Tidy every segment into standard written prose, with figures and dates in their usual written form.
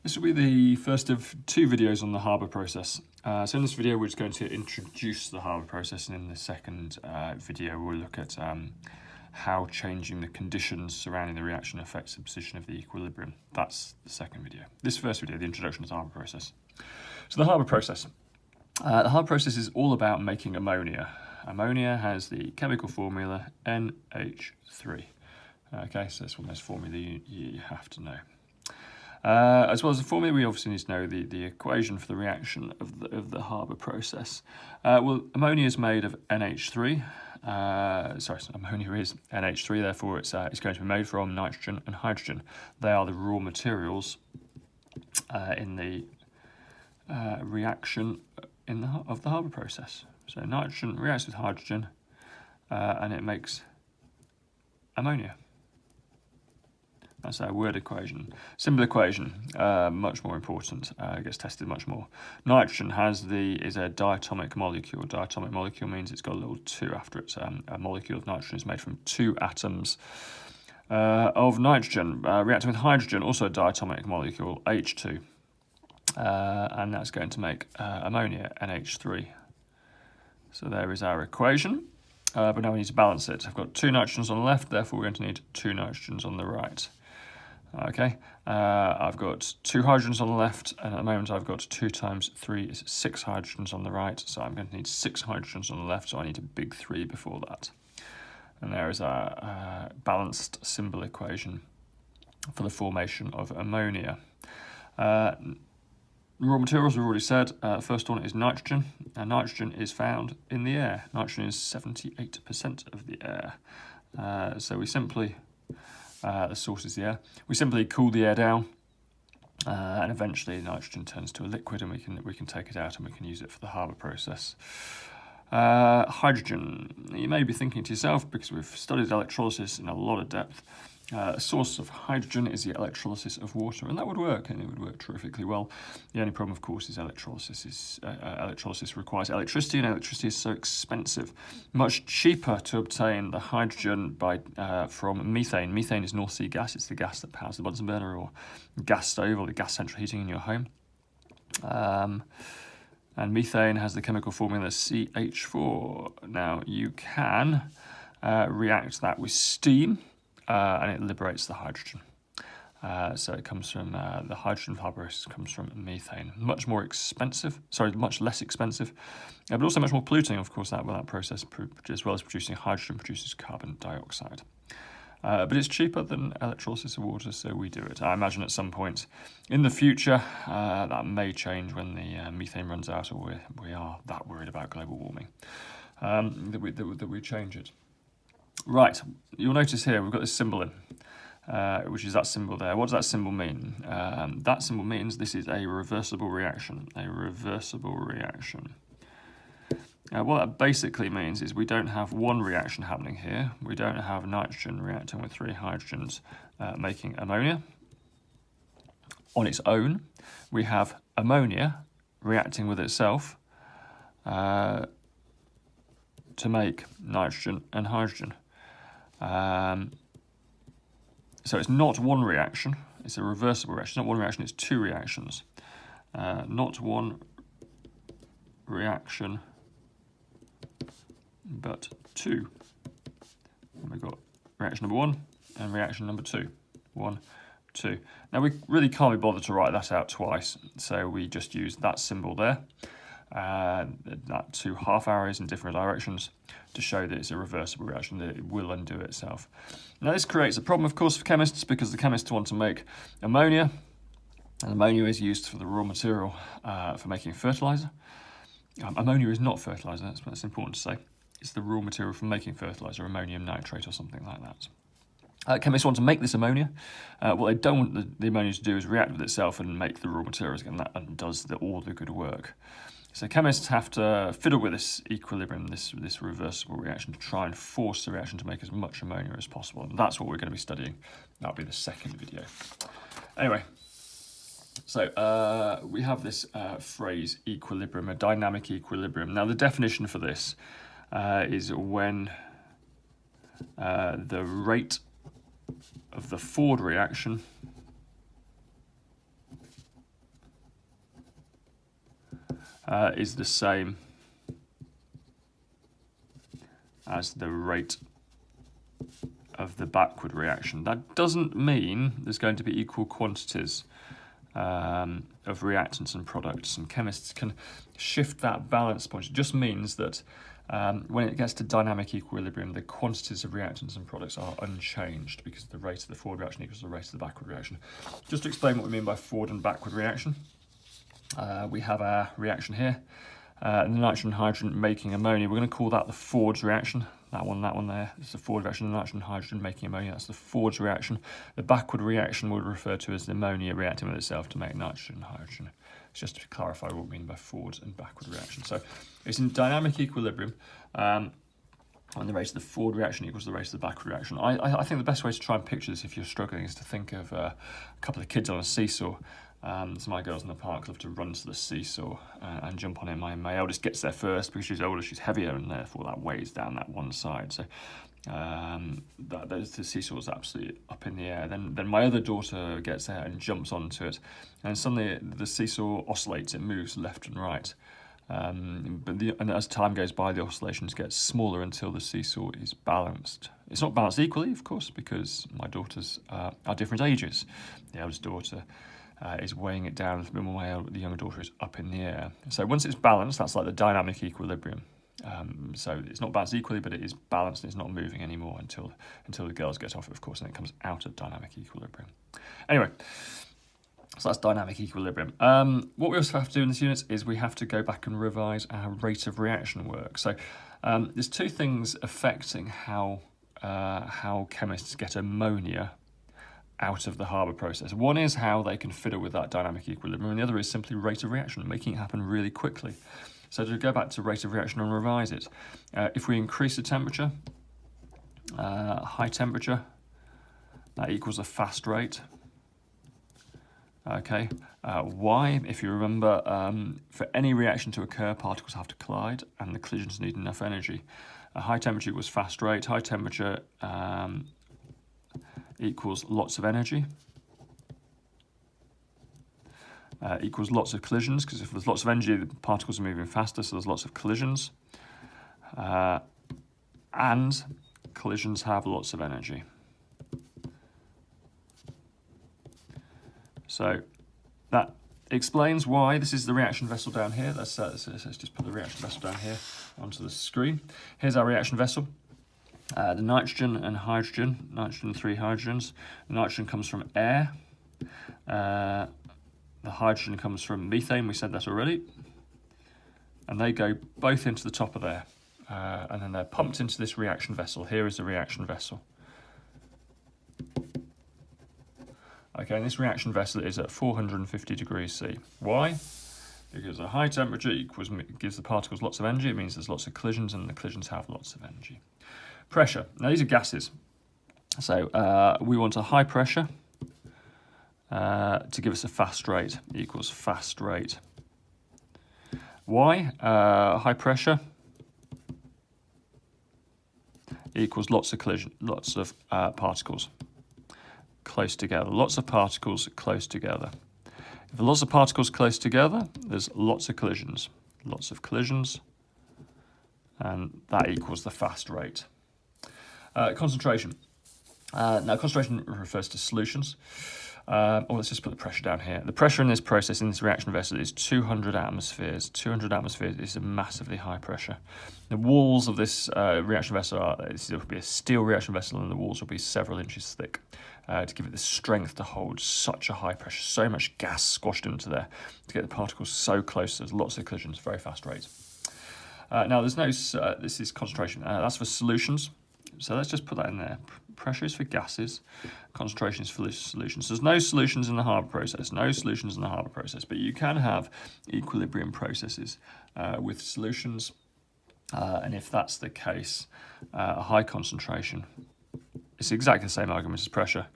This will be the first of two videos on the Haber process. So in this video we're just going to introduce the Haber process, and in the second video we'll look at how changing the conditions surrounding the reaction affects the position of the equilibrium. That's the second video. This first video, the introduction to the Haber process. So the Haber process. The Haber process is all about making ammonia. Ammonia has the chemical formula NH3. Okay, so that's one of those formulae you have to know. As well as the formula, we obviously need to know the equation for the reaction of the Haber process. Well, ammonia is made of NH3. Ammonia is NH3, therefore it's going to be made from nitrogen and hydrogen. They are the raw materials in the reaction of the Haber process. So nitrogen reacts with hydrogen and it makes ammonia. That's our word equation. Simple equation, much more important, gets tested much more. Nitrogen is a diatomic molecule. Diatomic molecule means it's got a little 2 after it. A molecule of nitrogen is made from 2 atoms of nitrogen. Reacting with hydrogen, also a diatomic molecule, H2. And that's going to make ammonia, NH3. So there is our equation. But now we need to balance it. I've got 2 nitrogens on the left, therefore we're going to need 2 nitrogens on the right. Okay, I've got 2 hydrogens on the left, and at the moment I've got 2 times 3 is 6 hydrogens on the right, so I'm going to need 6 hydrogens on the left, so I need a big 3 before that. And there is our balanced symbol equation for the formation of ammonia. Raw materials we've already said. First one is nitrogen, and nitrogen is found in the air. Nitrogen is 78% of the air. So we simply, the source is the air, we simply cool the air down, and eventually nitrogen turns to a liquid, and we can take it out and we can use it for the Haber process. Hydrogen, you may be thinking to yourself, because we've studied electrolysis in a lot of depth, a source of hydrogen is the electrolysis of water, and that would work, and it would work terrifically well. The only problem, of course, is electrolysis requires electricity, and electricity is so expensive. Much cheaper to obtain the hydrogen from methane. Methane is North Sea gas. It's the gas that powers the Bunsen burner or gas stove or the gas central heating in your home. And methane has the chemical formula CH4. Now, you can react that with steam, and it liberates the hydrogen. So it comes from, the hydrogen Haber comes from methane. Much less expensive, but also much more polluting, of course, that process, as well as producing hydrogen, produces carbon dioxide. But it's cheaper than electrolysis of water, so we do it. I imagine at some point in the future, that may change when the methane runs out, or we are that worried about global warming, that we change it. Right, you'll notice here we've got this symbol in, which is that symbol there. What does that symbol mean? That symbol means this is a reversible reaction. A reversible reaction. What that basically means is we don't have one reaction happening here. We don't have nitrogen reacting with 3 hydrogens making ammonia on its own. We have ammonia reacting with itself to make nitrogen and hydrogen. So it's not one reaction, it's a reversible reaction. It's not one reaction, it's 2 reactions. Not one reaction, but 2. And we've got reaction number 1 and reaction number 2. 1, 2. Now we really can't be bothered to write that out twice, so we just use that symbol there. That 2 half arrows in different directions to show that it's a reversible reaction, that it will undo itself. Now this creates a problem, of course, for chemists, because the chemists want to make ammonia, and ammonia is used for the raw material for making fertilizer. Ammonia is not fertilizer, that's important to say. It's the raw material for making fertilizer, ammonium nitrate or something like that. Chemists want to make this ammonia. What they don't want the ammonia to do is react with itself and make the raw materials again. That undoes all the good work. So chemists have to fiddle with this equilibrium, this reversible reaction, to try and force the reaction to make as much ammonia as possible. And that's what we're going to be studying. That'll be the second video. Anyway, so we have this phrase equilibrium, a dynamic equilibrium. Now the definition for this is when the rate of the forward reaction is the same as the rate of the backward reaction. That doesn't mean there's going to be equal quantities of reactants and products, and chemists can shift that balance point. It just means that when it gets to dynamic equilibrium, the quantities of reactants and products are unchanged because the rate of the forward reaction equals the rate of the backward reaction. Just to explain what we mean by forward and backward reaction, we have our reaction here, the nitrogen and hydrogen making ammonia. We're going to call that the Ford's reaction. That one there. It's the forward reaction, the nitrogen and hydrogen making ammonia. That's the Ford's reaction. The backward reaction we would refer to as the ammonia reacting with itself to make nitrogen and hydrogen. It's just to clarify what we mean by forward and backward reaction. So it's in dynamic equilibrium, and the rate of the forward reaction equals the rate of the backward reaction. I think the best way to try and picture this if you're struggling is to think of a couple of kids on a seesaw. So my girls in the park love to run to the seesaw and jump on it. My eldest gets there first because she's older, she's heavier, and therefore that weighs down that one side. So the seesaw is absolutely up in the air. Then my other daughter gets there and jumps onto it, and suddenly the seesaw oscillates. It moves left and right. And as time goes by, the oscillations get smaller until the seesaw is balanced. It's not balanced equally, of course, because my daughters are different ages. The eldest daughter is weighing it down a little bit more. The younger daughter is up in the air. So once it's balanced, that's like the dynamic equilibrium. So it's not balanced equally, but it is balanced and it's not moving anymore until the girls get off it, of course, and it comes out of dynamic equilibrium. Anyway, so that's dynamic equilibrium. What we also have to do in this unit is we have to go back and revise our rate of reaction work. So there's two things affecting how chemists get ammonia out of the Haber process. One is how they can fiddle with that dynamic equilibrium, and the other is simply rate of reaction, making it happen really quickly. So to go back to rate of reaction and revise it, if we increase the temperature, high temperature, that equals a fast rate. Okay, why? If you remember, for any reaction to occur, particles have to collide, and the collisions need enough energy. High temperature equals fast rate. High temperature equals lots of energy. Equals lots of collisions, because if there's lots of energy, the particles are moving faster, so there's lots of collisions. And collisions have lots of energy. So that explains why this is the reaction vessel down here. Let's just put the reaction vessel down here onto the screen. Here's our reaction vessel. The nitrogen and hydrogen, nitrogen and 3 hydrogens. The nitrogen comes from air. The hydrogen comes from methane, we said that already. And they go both into the top of there. And then they're pumped into this reaction vessel. Here is the reaction vessel. Okay, and this reaction vessel is at 450 degrees C. Why? Because a high temperature gives the particles lots of energy. It means there's lots of collisions, and the collisions have lots of energy. Pressure. Now, these are gases. So we want a high pressure to give us a fast rate. Equals fast rate. Why? High pressure equals lots of particles close together. Lots of particles close together. If there's lots of particles close together, there's lots of collisions. Lots of collisions, and that equals the fast rate. Concentration. Now, concentration refers to solutions. Let's just put the pressure down here. The pressure in this process, in this reaction vessel, is 200 atmospheres. 200 atmospheres is a massively high pressure. The walls of this reaction vessel this will be a steel reaction vessel, and the walls will be several inches thick to give it the strength to hold such a high pressure, so much gas squashed into there to get the particles so close. There's lots of collisions, very fast rate. Now, there's no, this is concentration. That's for solutions. So let's just put that in there. Pressure is for gases, concentration is for solutions. There's no solutions in the Haber process, but you can have equilibrium processes with solutions, and if that's the case, a high concentration, it's exactly the same argument as pressure,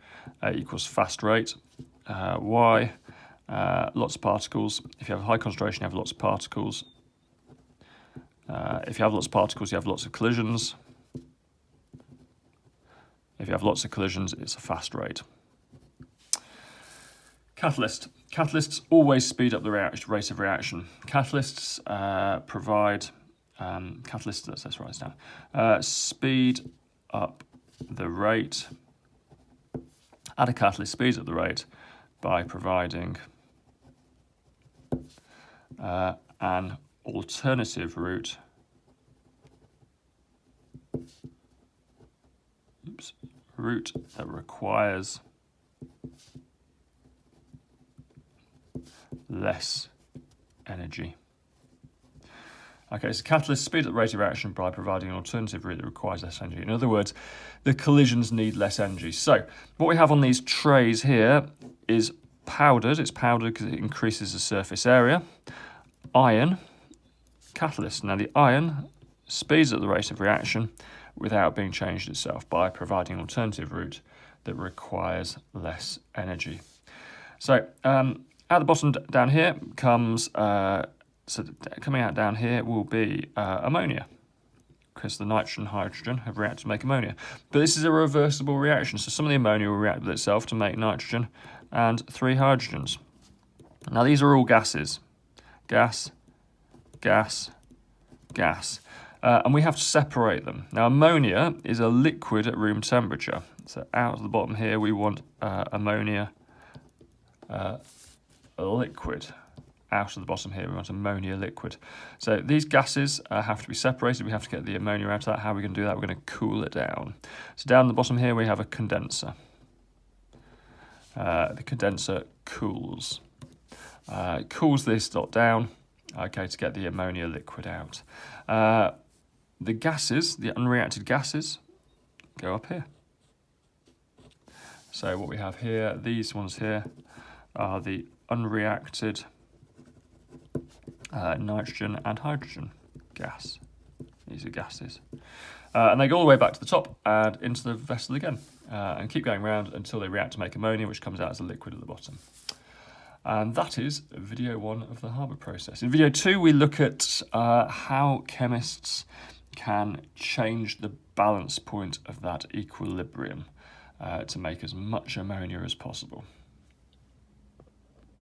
equals fast rate. Why? Lots of particles. If you have a high concentration, you have lots of particles. If you have lots of particles, you have lots of collisions. If you have lots of collisions, it's a fast rate. Catalyst. Catalysts always speed up the rate of reaction. Catalysts provide, let's write this down, speed up the rate. Add a catalyst speeds up the rate by providing an alternative route that requires less energy. Okay, so catalysts speed up the rate of reaction by providing an alternative route that requires less energy. In other words, the collisions need less energy. So what we have on these trays here is powdered. It's powdered because it increases the surface area. Iron, catalyst. Now the iron speeds up the rate of reaction without being changed itself by providing an alternative route that requires less energy. So at the bottom down here comes, coming out down here will be ammonia, because the nitrogen and hydrogen have reacted to make ammonia. But this is a reversible reaction, so some of the ammonia will react with itself to make nitrogen and 3 hydrogens. Now these are all gases. Gas, gas, gas. And we have to separate them. Now ammonia is a liquid at room temperature. So out of the bottom here we want ammonia liquid. Out of the bottom here we want ammonia liquid. So these gases have to be separated. We have to get the ammonia out of that. How are we going to do that? We're going to cool it down. So down the bottom here we have a condenser. The condenser cools. It cools this dot down, okay, to get the ammonia liquid out. The gases, the unreacted gases, go up here. So what we have here, these ones here, are the unreacted nitrogen and hydrogen gas. These are gases. And they go all the way back to the top and into the vessel again, and keep going around until they react to make ammonia, which comes out as a liquid at the bottom. And that is video 1 of the Haber process. In video 2, we look at how chemists can change the balance point of that equilibrium to make as much ammonia as possible.